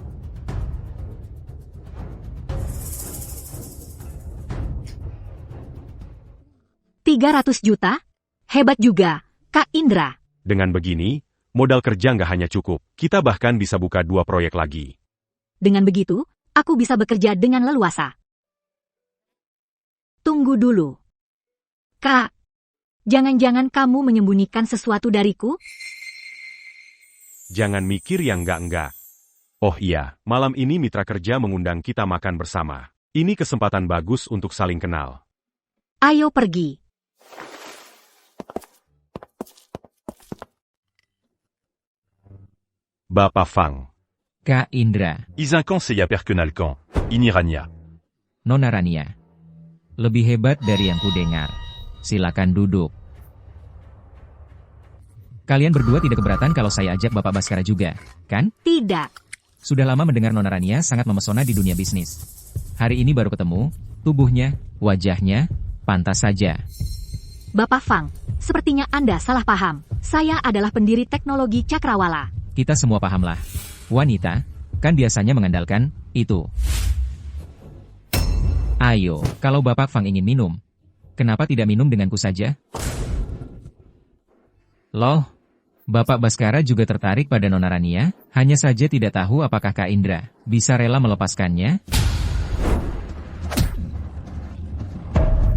300 juta? Hebat juga, Kak Indra. Dengan begini, modal kerja nggak hanya cukup, kita bahkan bisa buka 2 proyek lagi. Dengan begitu, aku bisa bekerja dengan leluasa. Tunggu dulu. Kak, jangan-jangan kamu menyembunyikan sesuatu dariku? Jangan mikir yang enggak-enggak. Oh iya, malam ini mitra kerja mengundang kita makan bersama. Ini kesempatan bagus untuk saling kenal. Ayo pergi. Bapak Fang. Kak Indra. Isincan c'est Yaperkenalkan. Ini Rania. Nona Rania. Lebih hebat dari yang kudengar. Silakan duduk. Kalian berdua tidak keberatan kalau saya ajak Bapak Baskara juga, kan? Tidak. Sudah lama mendengar Nona Rania sangat memesona di dunia bisnis. Hari ini baru ketemu, tubuhnya, wajahnya, pantas saja. Bapak Fang, sepertinya Anda salah paham. Saya adalah pendiri teknologi Cakrawala. Kita semua pahamlah. Wanita, kan biasanya mengandalkan itu. Ayo, kalau Bapak Fang ingin minum, kenapa tidak minum denganku saja? Loh, Bapak Baskara juga tertarik pada Nona Rania, hanya saja tidak tahu apakah Kak Indra bisa rela melepaskannya?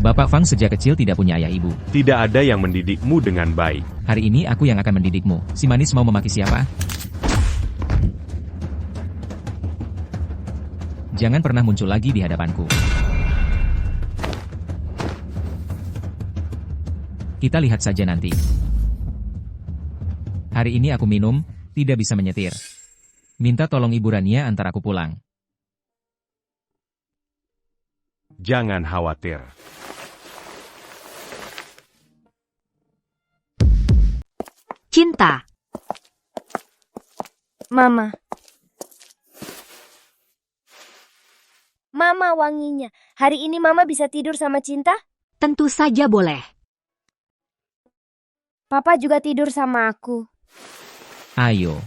Bapak Fang sejak kecil tidak punya ayah ibu. Tidak ada yang mendidikmu dengan baik. Hari ini aku yang akan mendidikmu. Si manis mau memaki siapa? Jangan pernah muncul lagi di hadapanku. Kita lihat saja nanti. Hari ini aku minum, tidak bisa menyetir. Minta tolong Ibu Rania antar aku pulang. Jangan khawatir. Cinta. Mama. Mama wanginya. Hari ini Mama bisa tidur sama Cinta? Tentu saja boleh. Papa juga tidur sama aku. Ayo.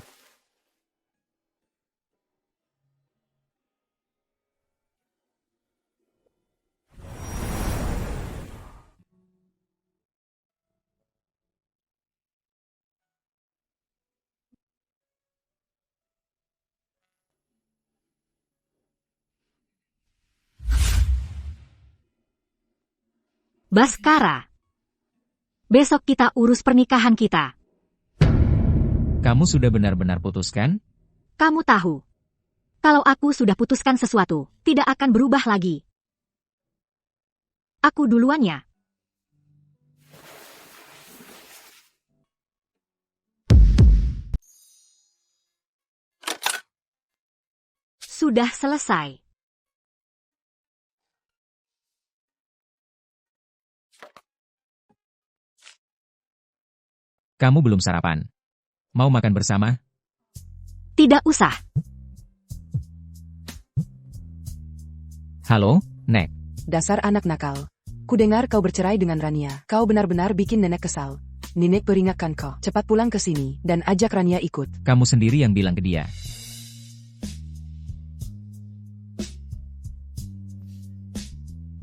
Baskara. Besok kita urus pernikahan kita. Kamu sudah benar-benar putuskan? Kamu tahu, kalau aku sudah putuskan sesuatu, tidak akan berubah lagi. Aku duluannya. Sudah selesai. Kamu belum sarapan. Mau makan bersama? Tidak usah. Halo, Nek. Dasar anak nakal. Kudengar kau bercerai dengan Rania. Kau benar-benar bikin nenek kesal. Nenek peringatkan kau. Cepat pulang ke sini dan ajak Rania ikut. Kamu sendiri yang bilang ke dia.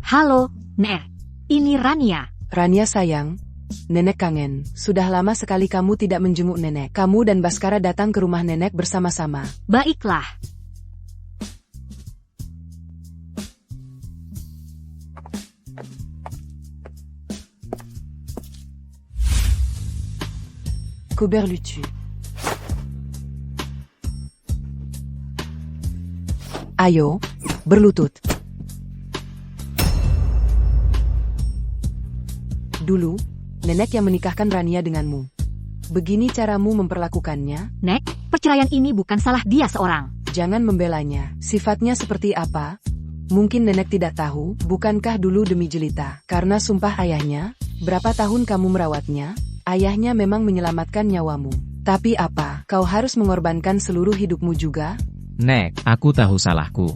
Halo, Nek. Ini Rania. Rania sayang. Nenek kangen. Sudah lama sekali kamu tidak menjenguk nenek. Kamu dan Baskara datang ke rumah nenek bersama-sama. Baiklah. Kuberlucu. Ayo, berlutut. Dulu, nenek yang menikahkan Rania denganmu. Begini caramu memperlakukannya? Nek, perceraian ini bukan salah dia seorang. Jangan membelanya. Sifatnya seperti apa? Mungkin nenek tidak tahu, bukankah dulu demi Jelita? Karena sumpah ayahnya, berapa tahun kamu merawatnya? Ayahnya memang menyelamatkan nyawamu. Tapi apa, kau harus mengorbankan seluruh hidupmu juga? Nek, aku tahu salahku.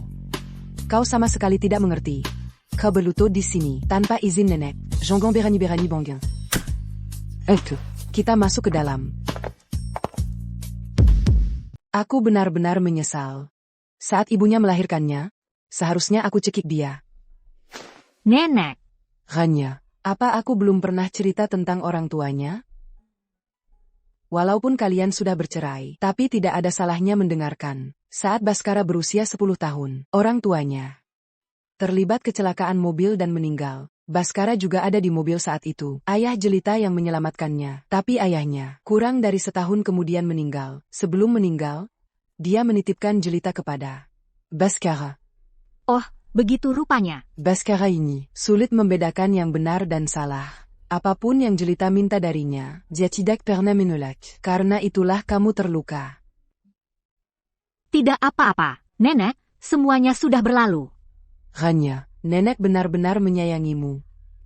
Kau sama sekali tidak mengerti. Kau berlutut di sini, tanpa izin nenek. Jonggon berani bonggen. Kita masuk ke dalam. Aku benar-benar menyesal. Saat ibunya melahirkannya, seharusnya aku cekik dia. Nenek. Rania, apa aku belum pernah cerita tentang orang tuanya? Walaupun kalian sudah bercerai, tapi tidak ada salahnya mendengarkan. Saat Baskara berusia 10 tahun, orang tuanya terlibat kecelakaan mobil dan meninggal. Baskara juga ada di mobil saat itu. Ayah Jelita yang menyelamatkannya, tapi ayahnya kurang dari setahun kemudian meninggal. Sebelum meninggal, dia menitipkan Jelita kepada Baskara. Oh, begitu rupanya. Baskara ini sulit membedakan yang benar dan salah. Apapun yang Jelita minta darinya, dia tidak pernah menolak. Karena itulah kamu terluka. Tidak apa-apa, Nenek, semuanya sudah berlalu. Rania, Nenek benar-benar menyayangimu.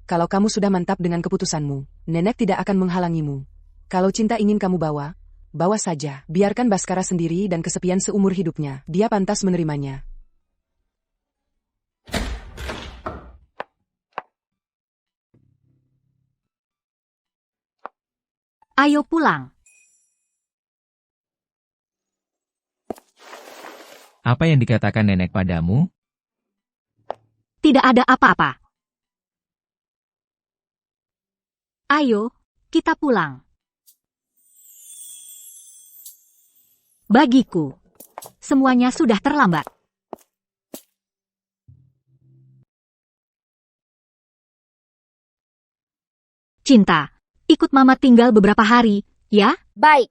Kalau kamu sudah mantap dengan keputusanmu, Nenek tidak akan menghalangimu. Kalau cinta ingin kamu bawa, bawa saja. Biarkan Baskara sendiri dan kesepian seumur hidupnya. Dia pantas menerimanya. Ayo pulang. Apa yang dikatakan nenek padamu? Tidak ada apa-apa. Ayo, kita pulang. Bagiku, semuanya sudah terlambat. Cinta, ikut Mama tinggal beberapa hari, ya? Baik.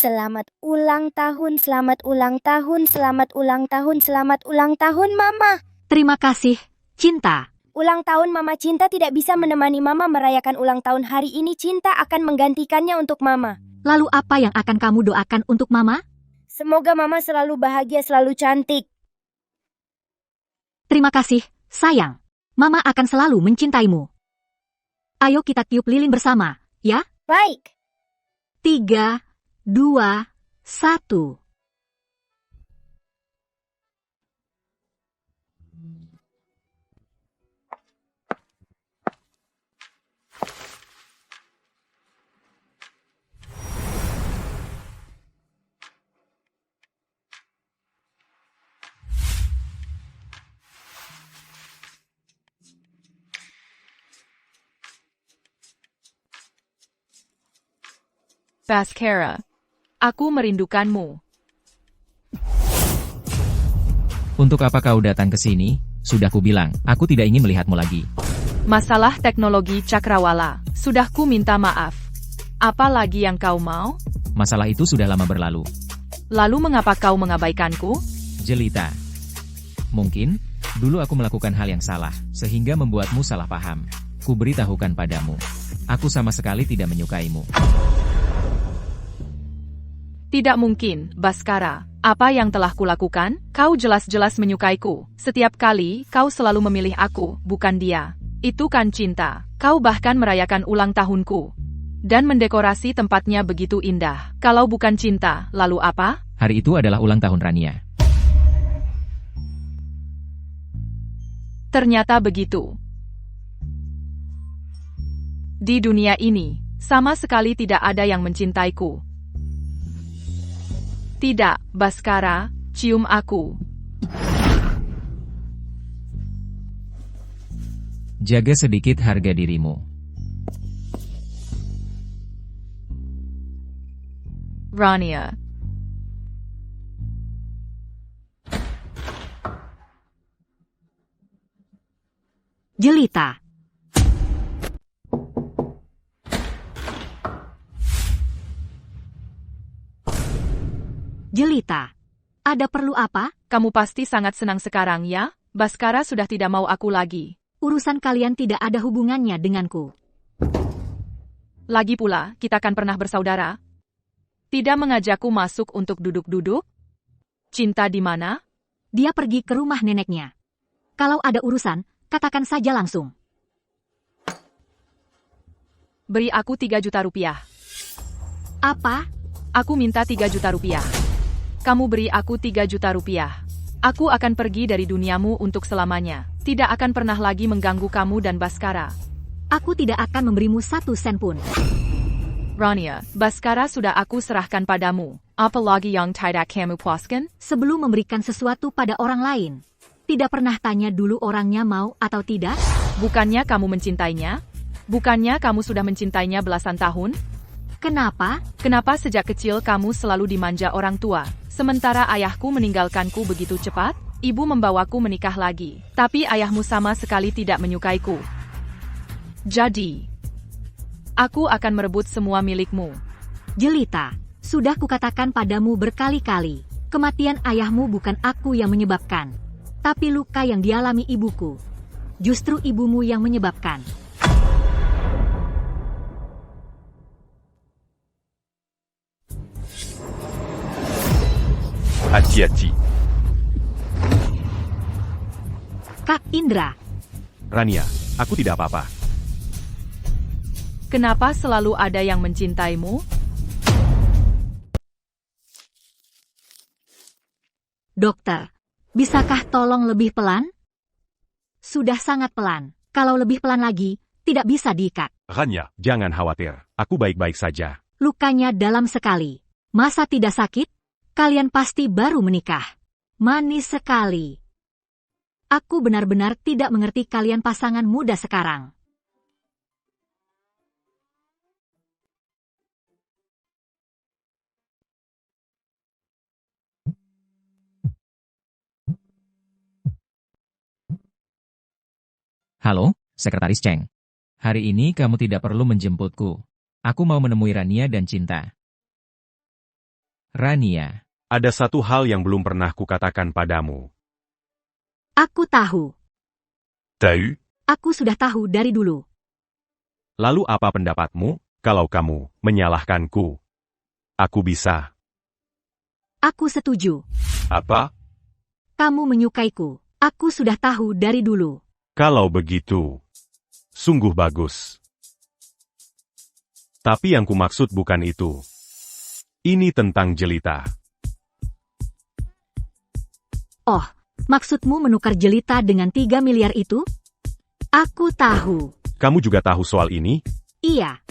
Selamat ulang tahun, selamat ulang tahun, selamat ulang tahun, selamat ulang tahun, Mama. Terima kasih, Cinta. Ulang tahun Mama. Cinta tidak bisa menemani Mama merayakan ulang tahun hari ini. Cinta akan menggantikannya untuk Mama. Lalu apa yang akan kamu doakan untuk Mama? Semoga Mama selalu bahagia, selalu cantik. Terima kasih, sayang. Mama akan selalu mencintaimu. Ayo kita tiup lilin bersama, ya? Baik. 3, 2, 1. Baskara, aku merindukanmu. Untuk apa kau datang ke sini? Sudah kubilang, aku tidak ingin melihatmu lagi. Masalah teknologi Cakrawala, sudah ku minta maaf. Apa lagi yang kau mau? Masalah itu sudah lama berlalu. Lalu mengapa kau mengabaikanku? Jelita. Mungkin, dulu aku melakukan hal yang salah, sehingga membuatmu salah paham. Ku beritahukan padamu. Aku sama sekali tidak menyukaimu. Tidak mungkin, Baskara. Apa yang telah kulakukan? Kau jelas-jelas menyukaiku. Setiap kali, kau selalu memilih aku, bukan dia. Itu kan cinta. Kau bahkan merayakan ulang tahunku. Dan mendekorasi tempatnya begitu indah. Kalau bukan cinta, lalu apa? Hari itu adalah ulang tahun Rania. Ternyata begitu. Di dunia ini, sama sekali tidak ada yang mencintaiku. Tidak, Baskara, cium aku. Jaga sedikit harga dirimu. Rania. Jelita. Jelita, ada perlu apa? Kamu pasti sangat senang sekarang ya? Baskara sudah tidak mau aku lagi. Urusan kalian tidak ada hubungannya denganku. Lagi pula, kita kan pernah bersaudara. Tidak mengajakku masuk untuk duduk-duduk? Cinta di mana? Dia pergi ke rumah neneknya. Kalau ada urusan, katakan saja langsung. Beri aku 3 juta rupiah. Apa? Aku minta 3 juta rupiah. Kamu beri aku 3 juta rupiah. Aku akan pergi dari duniamu untuk selamanya. Tidak akan pernah lagi mengganggu kamu dan Baskara. Aku tidak akan memberimu 1 sen pun. Rania, Baskara sudah aku serahkan padamu. Apalagi yang tidak kamu puaskan? Sebelum memberikan sesuatu pada orang lain, tidak pernah tanya dulu orangnya mau atau tidak? Bukannya kamu mencintainya? Bukannya kamu sudah mencintainya belasan tahun? Kenapa? Kenapa sejak kecil kamu selalu dimanja orang tua? Sementara ayahku meninggalkanku begitu cepat, ibu membawaku menikah lagi. Tapi ayahmu sama sekali tidak menyukaiku. Jadi, aku akan merebut semua milikmu. Jelita, sudah kukatakan padamu berkali-kali, kematian ayahmu bukan aku yang menyebabkan, tapi luka yang dialami ibuku. Justru ibumu yang menyebabkan. Hati-hati. Kak Indra, Rania, aku tidak apa-apa. Kenapa selalu ada yang mencintaimu? dokter, bisakah tolong lebih pelan? Sudah sangat pelan. Kalau lebih pelan lagi, tidak bisa diikat. Rania, jangan khawatir. Aku baik-baik saja. Lukanya dalam sekali. Masa tidak sakit? Kalian pasti baru menikah. Manis sekali. Aku benar-benar tidak mengerti kalian pasangan muda sekarang. Halo, Sekretaris Cheng. Hari ini kamu tidak perlu menjemputku. Aku mau menemui Rania dan Cinta. Rania. Ada satu hal yang belum pernah kukatakan padamu. Aku tahu. Tahu? Aku sudah tahu dari dulu. Lalu apa pendapatmu, kalau kamu menyalahkanku? Aku bisa. Aku setuju. Apa? Kamu menyukaiku. Aku sudah tahu dari dulu. Kalau begitu, sungguh bagus. Tapi yang kumaksud bukan itu. Ini tentang Jelita. Oh, maksudmu menukar Jelita dengan 3 miliar itu? Aku tahu. Kamu juga tahu soal ini? Iya.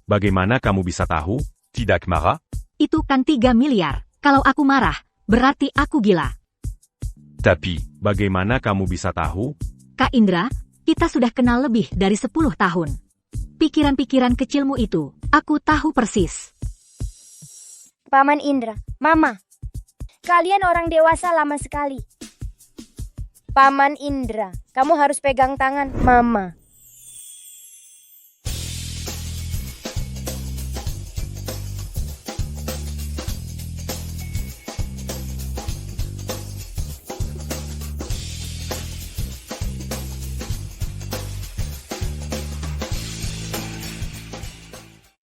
Bagaimana kamu bisa tahu? Tidak marah? Itu kan 3 miliar. Kalau aku marah, berarti aku gila. Tapi, bagaimana kamu bisa tahu? Kak Indra, kita sudah kenal lebih dari 10 tahun. Pikiran-pikiran kecilmu itu, aku tahu persis. Paman Indra, Mama. Kalian orang dewasa lama sekali. Paman Indra, kamu harus pegang tangan Mama.